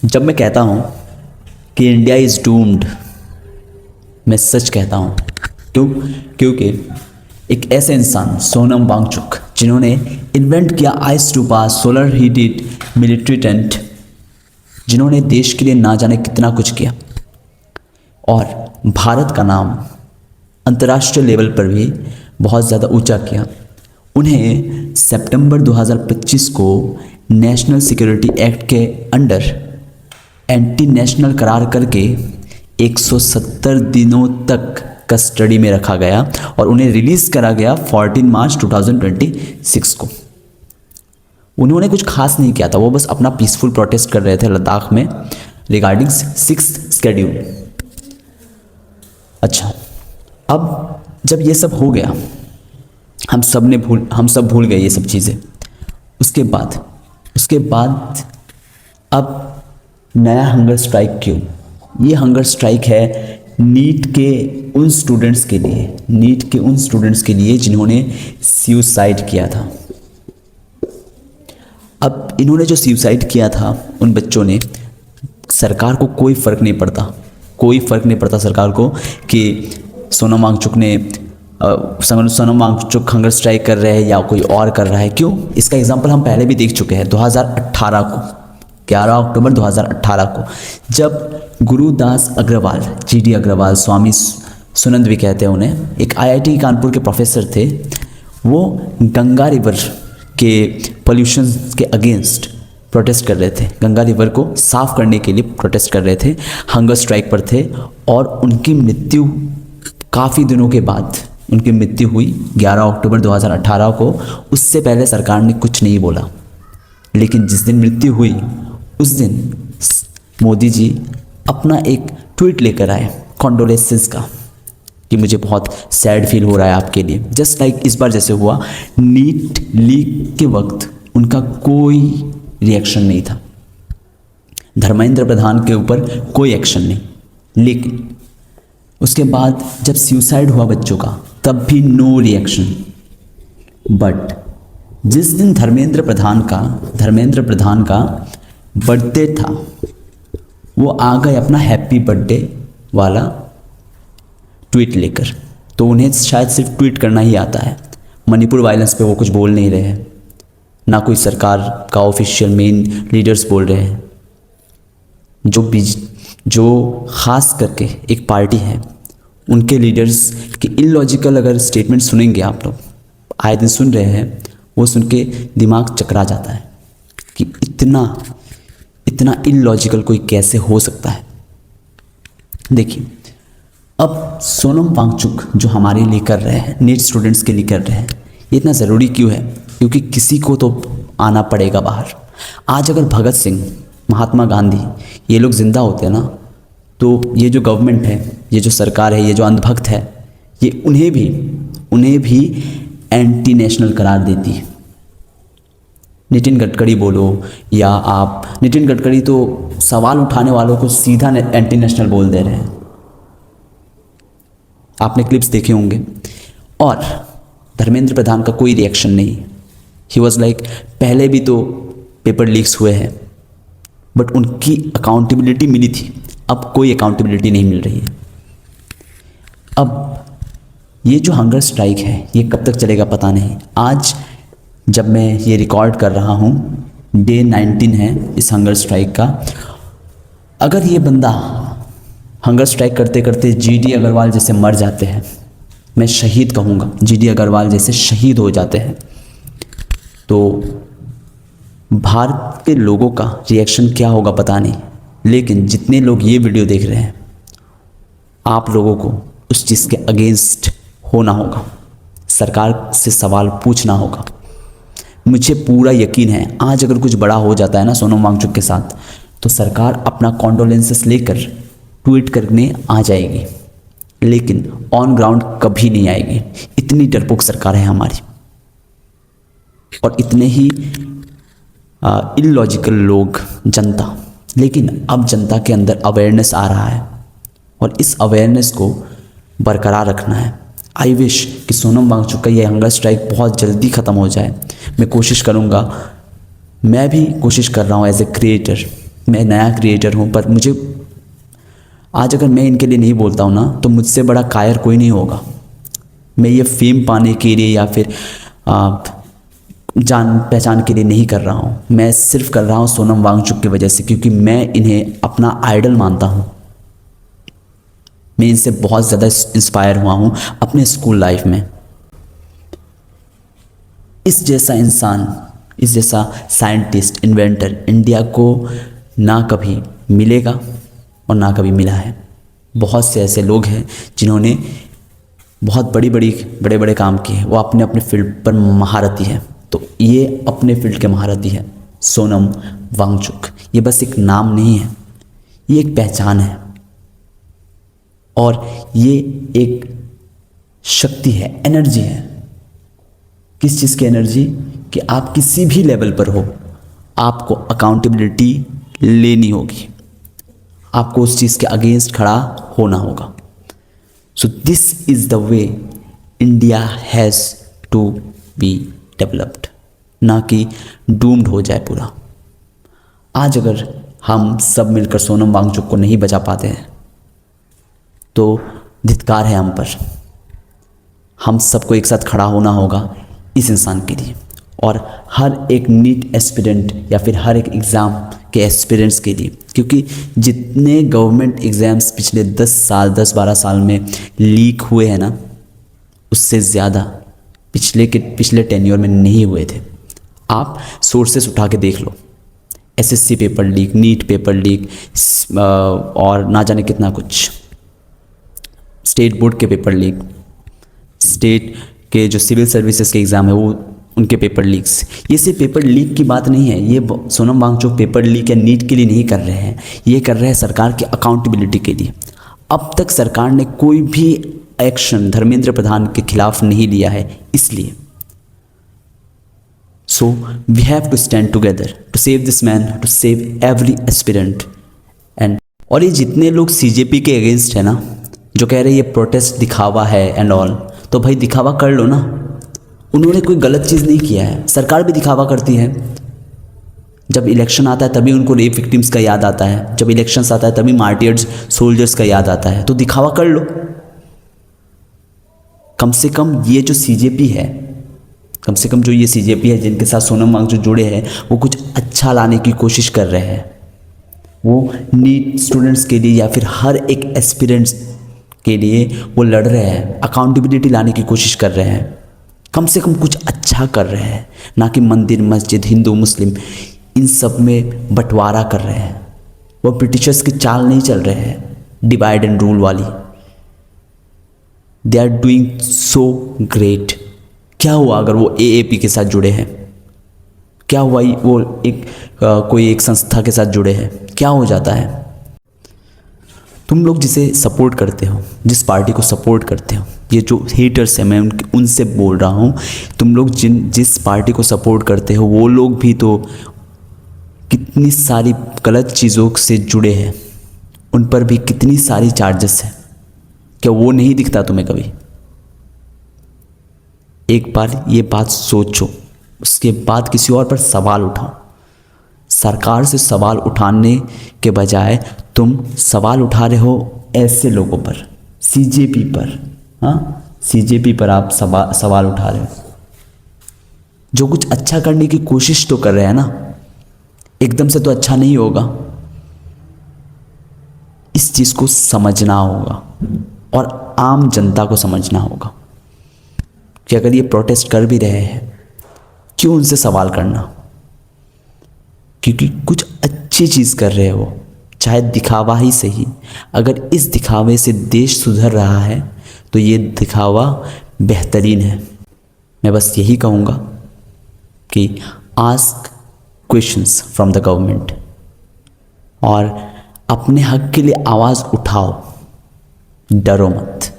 जब मैं कहता हूँ कि इंडिया इज़ डूम्ड, मैं सच कहता हूँ। क्यों? क्योंकि एक ऐसे इंसान सोनम वांगचुक जिन्होंने इन्वेंट किया आइस टू पास सोलर हीटेड मिलिट्री टेंट, जिन्होंने देश के लिए ना जाने कितना कुछ किया और भारत का नाम अंतर्राष्ट्रीय लेवल पर भी बहुत ज़्यादा ऊंचा किया, उन्हें सितंबर 2025 को नेशनल सिक्योरिटी एक्ट के अंडर एंटी नेशनल करार करके 170 दिनों तक कस्टडी में रखा गया और उन्हें रिलीज़ करा गया 14 मार्च 2026 को। उन्होंने कुछ खास नहीं किया था, वो बस अपना पीसफुल प्रोटेस्ट कर रहे थे लद्दाख में रिगार्डिंग 6th शेड्यूल। अच्छा, अब जब ये सब हो गया, हम सब भूल गए ये सब चीज़ें। उसके बाद अब नया हंगर स्ट्राइक क्यों? ये हंगर स्ट्राइक है नीट के उन स्टूडेंट्स के लिए जिन्होंने सुसाइड किया था। अब इन्होंने जो सुसाइड किया था उन बच्चों ने, सरकार को कोई फ़र्क नहीं पड़ता सरकार को कि सोनम वांगचुक हंगर स्ट्राइक कर रहे हैं या कोई और कर रहा है। क्यों? इसका एग्जांपल हम पहले भी देख चुके हैं 2018 को, 11 अक्टूबर 2018 को, जब गुरुदास अग्रवाल, GD अग्रवाल, स्वामी सुनंद भी कहते हैं उन्हें, एक IIT कानपुर के प्रोफेसर थे। वो गंगा रिवर के पोल्यूशन के अगेंस्ट प्रोटेस्ट कर रहे थे, गंगा रिवर को साफ करने के लिए प्रोटेस्ट कर रहे थे, हंगर स्ट्राइक पर थे और उनकी मृत्यु काफ़ी दिनों के बाद उनकी मृत्यु हुई 11 अक्टूबर 2018 को। उससे पहले सरकार ने कुछ नहीं बोला, लेकिन जिस दिन मृत्यु हुई उस दिन मोदी जी अपना एक ट्वीट लेकर आए कॉन्डोलेंसेस का कि मुझे बहुत सैड फील हो रहा है आपके लिए। जस्ट लाइक इस बार जैसे हुआ नीट लीक के वक्त उनका कोई रिएक्शन नहीं था, धर्मेंद्र प्रधान के ऊपर कोई एक्शन नहीं, लेकिन उसके बाद जब सुसाइड हुआ बच्चों का तब भी नो रिएक्शन। बट जिस दिन धर्मेंद्र प्रधान का बर्थडे था, वो आ गए अपना हैप्पी बर्थडे वाला ट्वीट लेकर। तो उन्हें शायद सिर्फ ट्वीट करना ही आता है। मणिपुर वायलेंस पे वो कुछ बोल नहीं रहे हैं, ना कोई सरकार का ऑफिशियल मेन लीडर्स बोल रहे हैं। जो ख़ास करके एक पार्टी है, उनके लीडर्स के इलॉजिकल अगर स्टेटमेंट सुनेंगे आप लोग, आए दिन सुन रहे हैं, वो सुन के दिमाग चकरा जाता है कि इतना इलॉजिकल कोई कैसे हो सकता है। देखिए, अब सोनम वांगचुक जो हमारे लिए कर रहे हैं, नीट स्टूडेंट्स के लिए कर रहे हैं, ये इतना ज़रूरी क्यों है? क्योंकि किसी को तो आना पड़ेगा बाहर। आज अगर भगत सिंह, महात्मा गांधी ये लोग ज़िंदा होते हैं ना, तो ये जो गवर्नमेंट है, ये जो सरकार है, ये जो अंधभक्त है, ये उन्हें भी एंटी नेशनल करार देती है। नितिन गडकरी बोलो या आप, नितिन गडकरी तो सवाल उठाने वालों को सीधा एंटी नेशनल बोल दे रहे हैं, आपने क्लिप्स देखे होंगे। और धर्मेंद्र प्रधान का कोई रिएक्शन नहीं। ही वॉज लाइक, पहले भी तो पेपर लीक्स हुए हैं बट उनकी अकाउंटेबिलिटी मिली थी, अब कोई अकाउंटेबिलिटी नहीं मिल रही है। अब ये जो हंगर स्ट्राइक है ये कब तक चलेगा पता नहीं। आज जब मैं ये रिकॉर्ड कर रहा हूँ, डे 19 है इस हंगर स्ट्राइक का। अगर ये बंदा हंगर स्ट्राइक करते करते GD अग्रवाल जैसे मर जाते हैं, मैं शहीद कहूँगा, GD अग्रवाल जैसे शहीद हो जाते हैं, तो भारत के लोगों का रिएक्शन क्या होगा पता नहीं। लेकिन जितने लोग ये वीडियो देख रहे हैं, आप लोगों को उस चीज़ के अगेंस्ट होना होगा, सरकार से सवाल पूछना होगा। मुझे पूरा यकीन है आज अगर कुछ बड़ा हो जाता है ना सोनम वांगचुक के साथ, तो सरकार अपना कॉन्डोलेंसेस लेकर ट्वीट करने आ जाएगी, लेकिन ऑन ग्राउंड कभी नहीं आएगी। इतनी डरपोक सरकार है हमारी और इतने ही इलॉजिकल लोग, जनता। लेकिन अब जनता के अंदर अवेयरनेस आ रहा है और इस अवेयरनेस को बरकरार रखना है। आई विश कि सोनम वांगचुक का ये हंगर स्ट्राइक बहुत जल्दी ख़त्म हो जाए। मैं कोशिश करूँगा, मैं भी कोशिश कर रहा हूँ एज ए क्रिएटर, मैं नया क्रिएटर हूँ, पर मुझे आज अगर मैं इनके लिए नहीं बोलता हूँ ना, तो मुझसे बड़ा कायर कोई नहीं होगा। मैं ये फेम पाने के लिए या फिर जान पहचान के लिए नहीं कर रहा हूँ। मैं सिर्फ कर रहा हूँ सोनम वांगचुक की वजह से, क्योंकि मैं इन्हें अपना आइडल मानता हूँ। मैं इनसे बहुत ज़्यादा इंस्पायर हुआ हूँ अपने स्कूल लाइफ में। इस जैसा इंसान, इस जैसा साइंटिस्ट, इन्वेंटर इंडिया को ना कभी मिलेगा और ना कभी मिला है। बहुत से ऐसे लोग हैं जिन्होंने बहुत बड़े बड़े काम किए हैं, वो अपने अपने फील्ड पर महारथी है। तो ये अपने फील्ड के महारथी है सोनम वांगचुक। ये बस एक नाम नहीं है, ये एक पहचान है और ये एक शक्ति है, एनर्जी है। किस चीज़ की एनर्जी? कि आप किसी भी लेवल पर हो, आपको अकाउंटेबिलिटी लेनी होगी, आपको उस चीज़ के अगेंस्ट खड़ा होना होगा। So this is the way India has to be developed, ना कि डूम्ड हो जाए पूरा। आज अगर हम सब मिलकर सोनम वांगचुक को नहीं बचा पाते हैं तो धिक्कार है हम पर। हम सबको एक साथ खड़ा होना होगा इस इंसान के लिए, और हर एक नीट एस्पिरेंट या फिर हर एक एग्ज़ाम के एस्पिरेंट्स के लिए, क्योंकि जितने गवर्नमेंट एग्ज़ाम्स पिछले 10-12 साल में लीक हुए हैं ना, उससे ज़्यादा पिछले टेन्योर में नहीं हुए थे। आप सोर्सेस उठा के देख लो, SSC paper leak, NEET paper leak, और ना जाने कितना कुछ, स्टेट बोर्ड के पेपर लीक, स्टेट के जो सिविल सर्विसेज के एग्ज़ाम है वो उनके पेपर लीक्स। ये सिर्फ पेपर लीक की बात नहीं है, ये सोनम वांगचुक पेपर लीक या नीट के लिए नहीं कर रहे हैं, ये कर रहे हैं सरकार की अकाउंटेबिलिटी के लिए। अब तक सरकार ने कोई भी एक्शन धर्मेंद्र प्रधान के खिलाफ नहीं लिया है, इसलिए so we have to stand together to save this man, to save every aspirant. And और ये जितने लोग सीजेपी के अगेंस्ट है ना, जो कह रहे हैं ये प्रोटेस्ट दिखावा है एंड ऑल, तो भाई दिखावा कर लो ना। उन्होंने कोई गलत चीज़ नहीं किया है, सरकार भी दिखावा करती है। जब इलेक्शन आता है तभी उनको रेप विक्टिम्स का याद आता है, जब इलेक्शंस आता है तभी मार्टियर्स सोल्जर्स का याद आता है, तो दिखावा कर लो। कम से कम ये जो सीजेपी है, कम से कम जो ये सीजेपी है जिनके साथ सोनम वांगचुक जुड़े हैं, वो कुछ अच्छा लाने की कोशिश कर रहे हैं। वो नीट स्टूडेंट्स के लिए या फिर हर एक एस्पिरेंट्स के लिए वो लड़ रहे हैं, अकाउंटेबिलिटी लाने की कोशिश कर रहे हैं, कम से कम कुछ अच्छा कर रहे हैं, ना कि मंदिर मस्जिद हिंदू मुस्लिम इन सब में बंटवारा कर रहे हैं। वो ब्रिटिशर्स की चाल नहीं चल रहे हैं, डिवाइड एंड रूल वाली। They are doing so great. क्या हुआ अगर वो एएपी के साथ जुड़े हैं? क्या हुआ वो कोई एक संस्था के साथ जुड़े हैं? क्या हो जाता है? तुम लोग जिसे सपोर्ट करते हो, जिस पार्टी को सपोर्ट करते हो, ये जो हेटर्स हैं मैं उनसे बोल रहा हूँ, तुम लोग जिस पार्टी को सपोर्ट करते हो वो लोग भी तो कितनी सारी गलत चीज़ों से जुड़े हैं, उन पर भी कितनी सारी चार्जेस हैं। क्या वो नहीं दिखता तुम्हें कभी? एक बार ये बात सोचो, उसके बाद किसी और पर सवाल उठाओ। सरकार से सवाल उठाने के बजाय तुम सवाल उठा रहे हो ऐसे लोगों पर, सीजेपी पर। हाँ, सीजेपी पर आप सवाल उठा रहे हो, जो कुछ अच्छा करने की कोशिश तो कर रहे हैं ना। एकदम से तो अच्छा नहीं होगा, इस चीज़ को समझना होगा और आम जनता को समझना होगा कि अगर ये प्रोटेस्ट कर भी रहे हैं, क्यों उनसे सवाल करना? क्योंकि कुछ अच्छी चीज़ कर रहे हो, चाहे दिखावा ही सही। अगर इस दिखावे से देश सुधर रहा है तो ये दिखावा बेहतरीन है। मैं बस यही कहूँगा कि ask questions from the government और अपने हक के लिए आवाज़ उठाओ, डरो मत।